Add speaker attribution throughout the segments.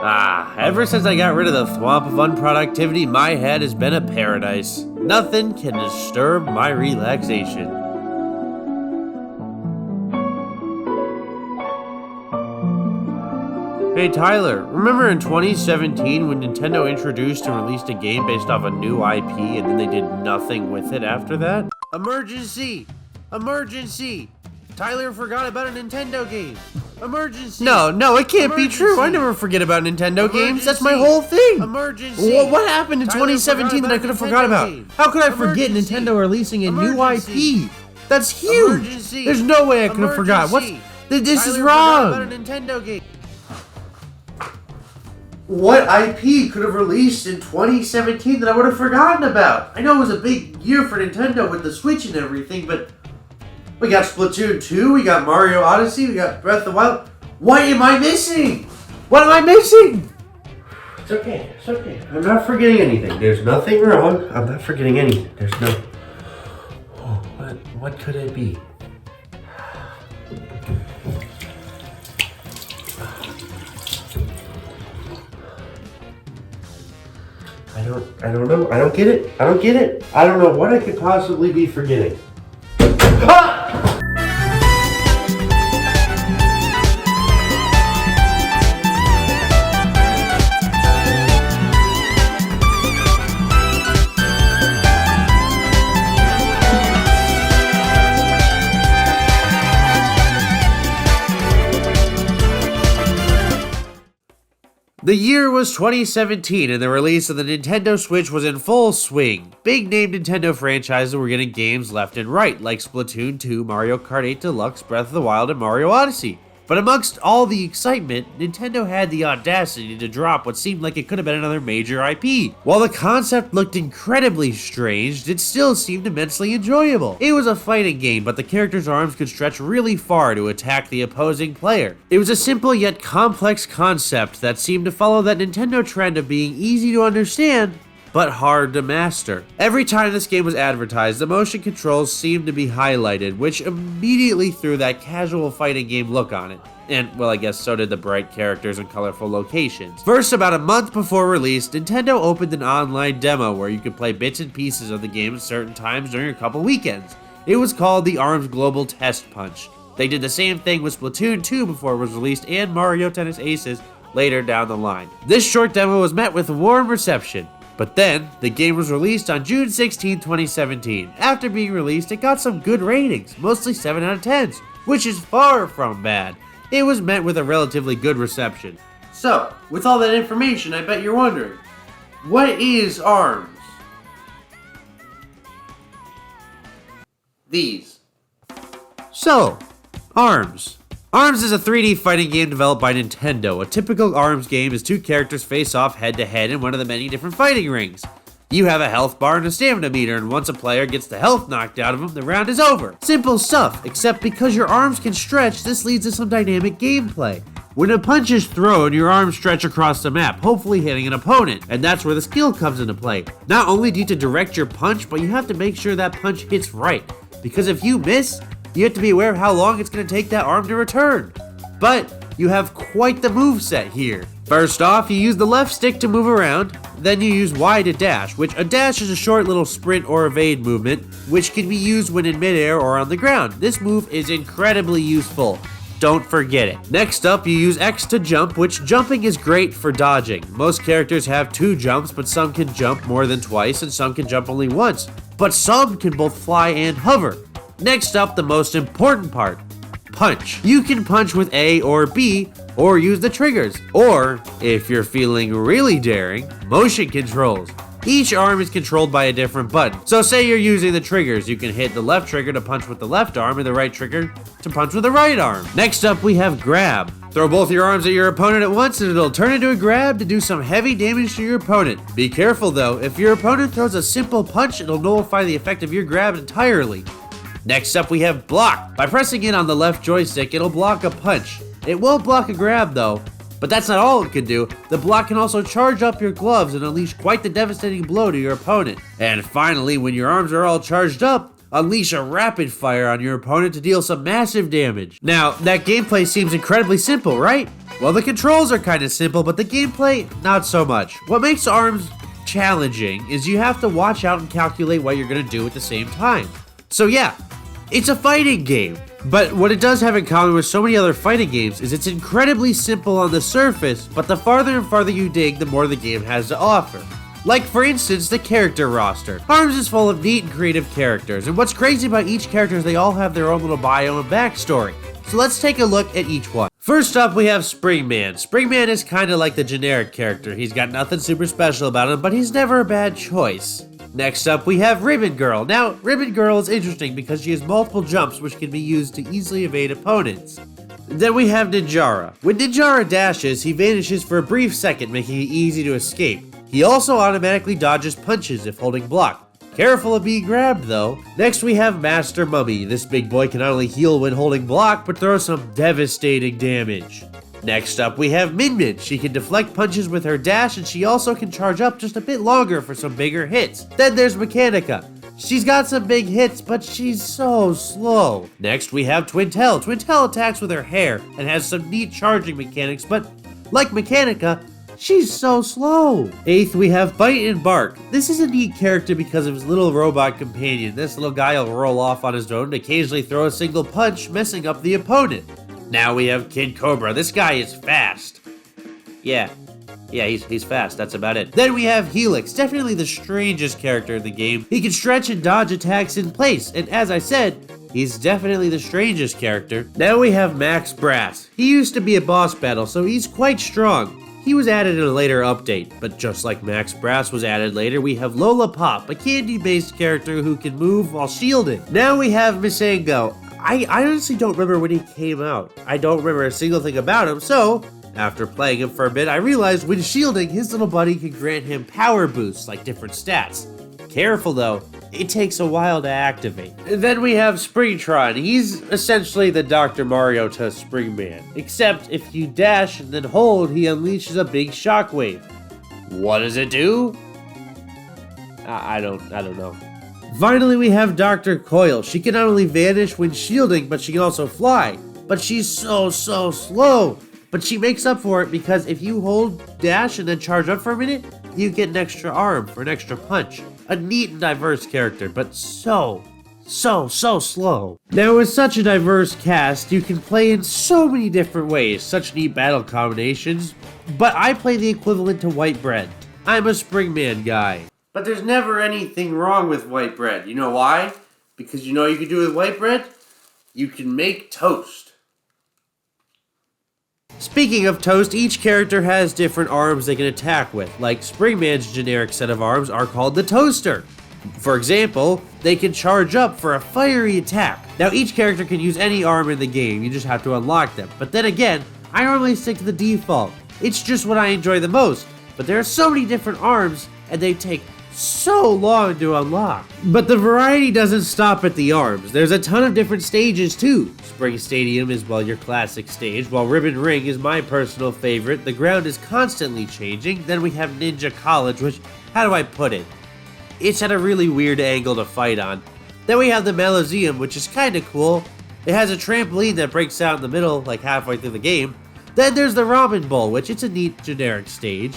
Speaker 1: Ever since I got rid of the thwomp of unproductivity, my head has been a paradise. Nothing can disturb my relaxation. Hey Tyler, remember in 2017 when Nintendo introduced and released a game based off a new IP and then they did nothing with it after that? Emergency! Emergency! Tyler forgot about a Nintendo game. Emergency! No, it can't be true. I never forget about Nintendo games. That's my whole thing. Emergency! What happened in 2017 that I could have forgot about? How could I forget Nintendo releasing a new IP? That's huge. There's no way I could have forgot. This is wrong. What IP could have released in 2017 that I would have forgotten about? I know it was a big year for Nintendo with the Switch and everything, but we got Splatoon 2, we got Mario Odyssey, we got Breath of the Wild. What am I missing? What am I missing? It's okay. I'm not forgetting anything. There's nothing wrong. I'm not forgetting anything. There's no... Oh, what could it be? I don't know. I don't get it. I don't know what I could possibly be forgetting. Ah! The year was 2017 and the release of the Nintendo Switch was in full swing. Big name Nintendo franchises were getting games left and right, like Splatoon 2, Mario Kart 8 Deluxe, Breath of the Wild, and Mario Odyssey. But amongst all the excitement, Nintendo had the audacity to drop what seemed like it could have been another major IP. While the concept looked incredibly strange, it still seemed immensely enjoyable. It was a fighting game, but the character's arms could stretch really far to attack the opposing player. It was a simple yet complex concept that seemed to follow that Nintendo trend of being easy to understand, but hard to master. Every time this game was advertised, the motion controls seemed to be highlighted, which immediately threw that casual fighting game look on it. And, well, I guess so did the bright characters and colorful locations. First, about a month before release, Nintendo opened an online demo where you could play bits and pieces of the game at certain times during a couple weekends. It was called the ARMS Global Test Punch. They did the same thing with Splatoon 2 before it was released and Mario Tennis Aces later down the line. This short demo was met with warm reception. But then, the game was released on June 16, 2017. After being released, it got some good ratings, mostly 7 out of 10s, which is far from bad. It was met with a relatively good reception. So, with all that information, I bet you're wondering, what is ARMS? These. So, ARMS. ARMS is a 3D fighting game developed by Nintendo. A typical ARMS game is two characters face off head to head in one of the many different fighting rings. You have a health bar and a stamina meter, and once a player gets the health knocked out of him, the round is over. Simple stuff, except because your arms can stretch, this leads to some dynamic gameplay. When a punch is thrown, your arms stretch across the map, hopefully hitting an opponent, and that's where the skill comes into play. Not only do you have to direct your punch, but you have to make sure that punch hits right, because if you miss, you have to be aware of how long it's going to take that arm to return. But you have quite the moveset here. First off, you use the left stick to move around, then you use Y to dash, which a dash is a short little sprint or evade movement, which can be used when in midair or on the ground. This move is incredibly useful. Don't forget it. Next up, you use X to jump, which jumping is great for dodging. Most characters have 2 jumps, but some can jump more than twice and some can jump only once. But some can both fly and hover. Next up, the most important part, punch. You can punch with A or B, or use the triggers. Or, if you're feeling really daring, motion controls. Each arm is controlled by a different button. So say you're using the triggers, you can hit the left trigger to punch with the left arm and the right trigger to punch with the right arm. Next up, we have grab. Throw both your arms at your opponent at once and it'll turn into a grab to do some heavy damage to your opponent. Be careful though, if your opponent throws a simple punch, it'll nullify the effect of your grab entirely. Next up, we have block. By pressing in on the left joystick, it'll block a punch. It won't block a grab though, but that's not all it can do. The block can also charge up your gloves and unleash quite the devastating blow to your opponent. And finally, when your arms are all charged up, unleash a rapid fire on your opponent to deal some massive damage. Now, that gameplay seems incredibly simple, right? Well, the controls are kind of simple, but the gameplay, not so much. What makes ARMS challenging is you have to watch out and calculate what you're going to do at the same time. So yeah, it's a fighting game. But what it does have in common with so many other fighting games is it's incredibly simple on the surface, but the farther and farther you dig, the more the game has to offer. Like, for instance, the character roster. ARMS is full of neat and creative characters, and what's crazy about each character is they all have their own little bio and backstory. So let's take a look at each one. First up, we have Springman. Springman is kinda like the generic character. He's got nothing super special about him, but he's never a bad choice. Next up, we have Ribbon Girl. Now, Ribbon Girl is interesting because she has multiple jumps which can be used to easily evade opponents. Then we have Ninjara. When Ninjara dashes, he vanishes for a brief second, making it easy to escape. He also automatically dodges punches if holding block. Careful of being grabbed though. Next we have Master Mummy. This big boy can not only heal when holding block, but throw some devastating damage. Next up we have Min Min. She can deflect punches with her dash, and she also can charge up just a bit longer for some bigger hits. Then there's Mechanica. She's got some big hits, but she's so slow. Next we have Twintel. Twintel attacks with her hair and has some neat charging mechanics, but like Mechanica, she's so slow. Eighth, we have Bite and Bark. This is a neat character because of his little robot companion. This little guy will roll off on his own and occasionally throw a single punch, messing up the opponent. Now we have Kid Cobra. This guy is fast. Yeah, he's fast. That's about it. Then we have Helix. Definitely the strangest character in the game. He can stretch and dodge attacks in place. And as I said, he's definitely the strangest character. Now we have Max Brass. He used to be a boss battle, so he's quite strong. He was added in a later update, but just like Max Brass was added later, we have Lola Pop, a candy-based character who can move while shielding. Now we have Misango. I honestly don't remember when he came out. I don't remember a single thing about him, so after playing him for a bit, I realized when shielding, his little buddy can grant him power boosts, like different stats. Careful though, it takes a while to activate. And then we have Springtron. He's essentially the Dr. Mario to Springman, except if you dash and then hold, he unleashes a big shockwave. What does it do? I don't know. Finally, we have Dr. Coyle. She can not only vanish when shielding, but she can also fly. But she's so slow. But she makes up for it because if you hold dash and then charge up for a minute, you get an extra arm for an extra punch. A neat and diverse character, but so slow. Now with such a diverse cast, you can play in so many different ways, such neat battle combinations, but I play the equivalent to white bread. I'm a Springman guy. But there's never anything wrong with white bread. You know why? Because you know what you can do with white bread? You can make toast. Speaking of toast, each character has different arms they can attack with. Like Springman's generic set of arms are called the Toaster. For example, they can charge up for a fiery attack. Now each character can use any arm in the game, you just have to unlock them. But then again, I normally stick to the default. It's just what I enjoy the most. But there are so many different arms, and they take so long to unlock. But the variety doesn't stop at the arms. There's a ton of different stages too. Spring Stadium is, well, your classic stage, while Ribbon Ring is my personal favorite. The ground is constantly changing. Then we have Ninja College, which, how do I put it? It's at a really weird angle to fight on. Then we have the Meloseum, which is kinda cool. It has a trampoline that breaks out in the middle, like halfway through the game. Then there's the Ramen Bowl, which it's a neat generic stage.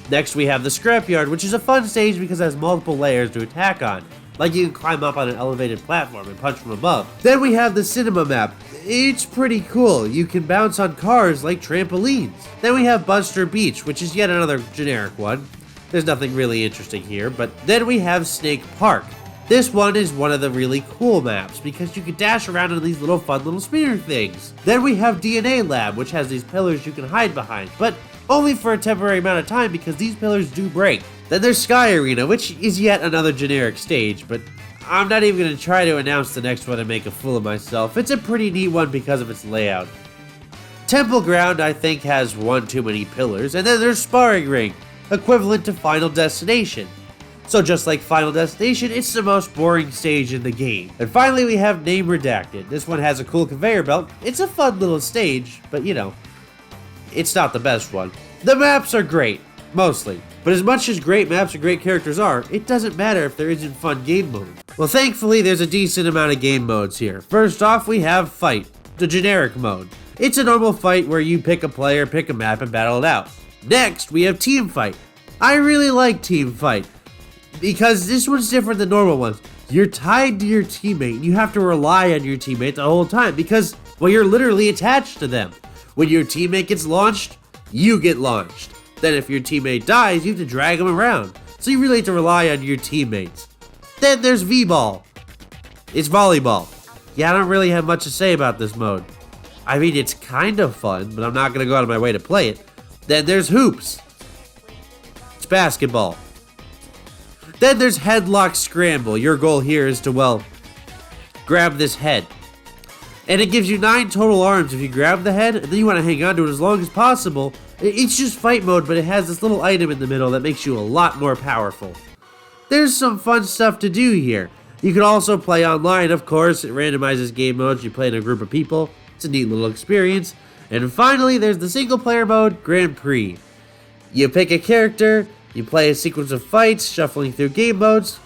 Speaker 1: Next we have the Scrapyard, which is a fun stage because it has multiple layers to attack on. Like you can climb up on an elevated platform and punch from above. Then we have the Cinema Map. It's pretty cool. You can bounce on cars like trampolines. Then we have Buster Beach, which is yet another generic one. There's nothing really interesting here, but then we have Snake Park. This one is one of the really cool maps because you can dash around in these little fun little spinner things. Then we have DNA Lab, which has these pillars you can hide behind, but only for a temporary amount of time because these pillars do break. Then there's Sky Arena, which is yet another generic stage, but I'm not even going to try to announce the next one and make a fool of myself. It's a pretty neat one because of its layout. Temple Ground, I think, has one too many pillars, and then there's Sparring Ring, equivalent to Final Destination. So just like Final Destination, it's the most boring stage in the game. And finally we have Name Redacted. This one has a cool conveyor belt. It's a fun little stage, but you know, it's not the best one. The maps are great, mostly. But as much as great maps and great characters are, it doesn't matter if there isn't fun game mode. Well, thankfully there's a decent amount of game modes here. First off, we have Fight, the generic mode. It's a normal fight where you pick a player, pick a map, and battle it out. Next, we have Team Fight. I really like Team Fight because this one's different than normal ones. You're tied to your teammate and you have to rely on your teammate the whole time because, well, you're literally attached to them. When your teammate gets launched, you get launched. Then if your teammate dies, you have to drag them around. So you really have to rely on your teammates. Then there's V-Ball. It's volleyball. Yeah, I don't really have much to say about this mode. I mean, it's kind of fun, but I'm not going to go out of my way to play it. Then there's Hoops. It's basketball. Then there's Headlock Scramble. Your goal here is to, well, grab this head. And it gives you 9 total arms if you grab the head, and then you want to hang on to it as long as possible. It's just fight mode, but it has this little item in the middle that makes you a lot more powerful. There's some fun stuff to do here. You can also play online, of course. It randomizes game modes. You play in a group of people. It's a neat little experience. And finally, there's the single player mode, Grand Prix. You pick a character, you play a sequence of fights, shuffling through game modes.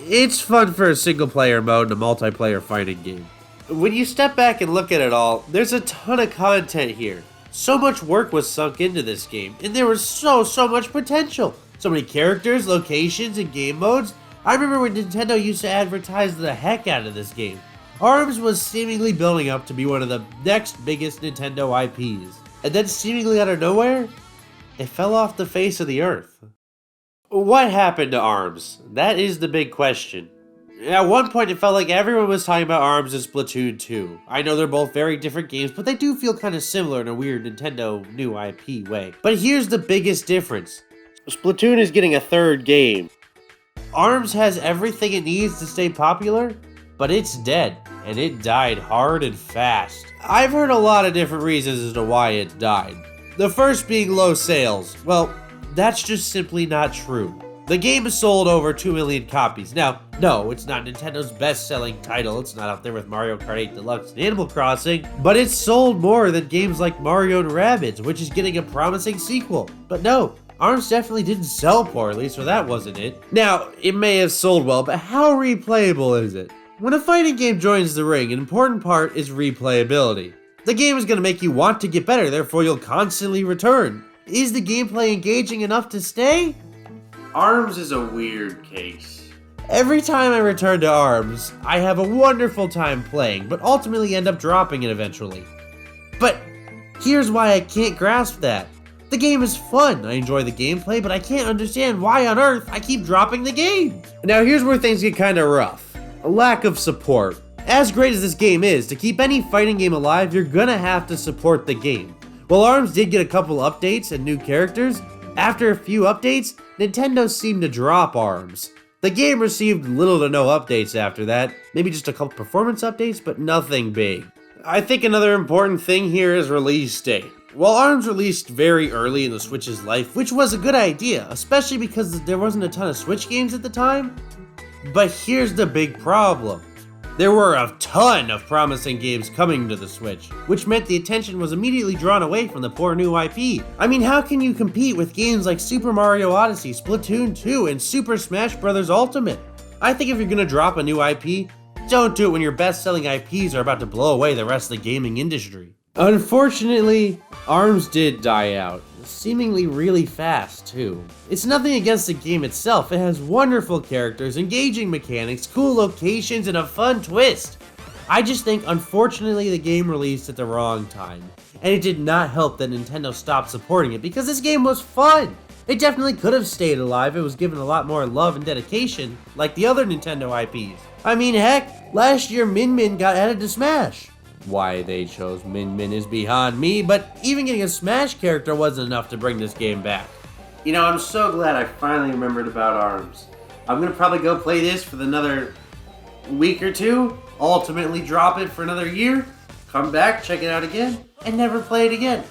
Speaker 1: It's fun for a single player mode in a multiplayer fighting game. When you step back and look at it all, there's a ton of content here. So much work was sunk into this game, and there was so much potential. So many characters, locations, and game modes. I remember when Nintendo used to advertise the heck out of this game. ARMS was seemingly building up to be one of the next biggest Nintendo IPs. And then seemingly out of nowhere, it fell off the face of the earth. What happened to ARMS? That is the big question. At one point it felt like everyone was talking about ARMS and Splatoon 2. I know they're both very different games, but they do feel kind of similar in a weird Nintendo new IP way. But here's the biggest difference. Splatoon is getting a third game. ARMS has everything it needs to stay popular, but it's dead, and it died hard and fast. I've heard a lot of different reasons as to why it died. The first being low sales. Well, that's just simply not true. The game has sold over 2 million copies. Now, no, it's not Nintendo's best-selling title. It's not up there with Mario Kart 8 Deluxe and Animal Crossing, but it's sold more than games like Mario & Rabbids, which is getting a promising sequel. But no, ARMS definitely didn't sell poorly, so that wasn't it. Now, it may have sold well, but how replayable is it? When a fighting game joins the ring, an important part is replayability. The game is going to make you want to get better, therefore you'll constantly return. Is the gameplay engaging enough to stay? ARMS is a weird case. Every time I return to ARMS, I have a wonderful time playing, but ultimately end up dropping it eventually. But here's why I can't grasp that. The game is fun, I enjoy the gameplay, but I can't understand why on earth I keep dropping the game. Now here's where things get kinda rough. A lack of support. As great as this game is, to keep any fighting game alive, you're gonna have to support the game. While ARMS did get a couple updates and new characters, after a few updates, Nintendo seemed to drop ARMS. The game received little to no updates after that, maybe just a couple performance updates, but nothing big. I think another important thing here is release date. While ARMS released very early in the Switch's life, which was a good idea, especially because there wasn't a ton of Switch games at the time, but here's the big problem. There were a ton of promising games coming to the Switch, which meant the attention was immediately drawn away from the poor new IP. I mean, how can you compete with games like Super Mario Odyssey, Splatoon 2, and Super Smash Bros. Ultimate? I think if you're gonna drop a new IP, don't do it when your best-selling IPs are about to blow away the rest of the gaming industry. Unfortunately, ARMS did die out, seemingly really fast too. It's nothing against the game itself, it has wonderful characters, engaging mechanics, cool locations, and a fun twist. I just think unfortunately the game released at the wrong time, and it did not help that Nintendo stopped supporting it because this game was fun. It definitely could have stayed alive if it was given a lot more love and dedication like the other Nintendo IPs. I mean heck, last year Min Min got added to Smash. Why they chose Min Min is beyond me, but even getting a Smash character wasn't enough to bring this game back. You know, I'm so glad I finally remembered about ARMS. I'm gonna probably go play this for another week or two, ultimately drop it for another year, come back, check it out again, and never play it again.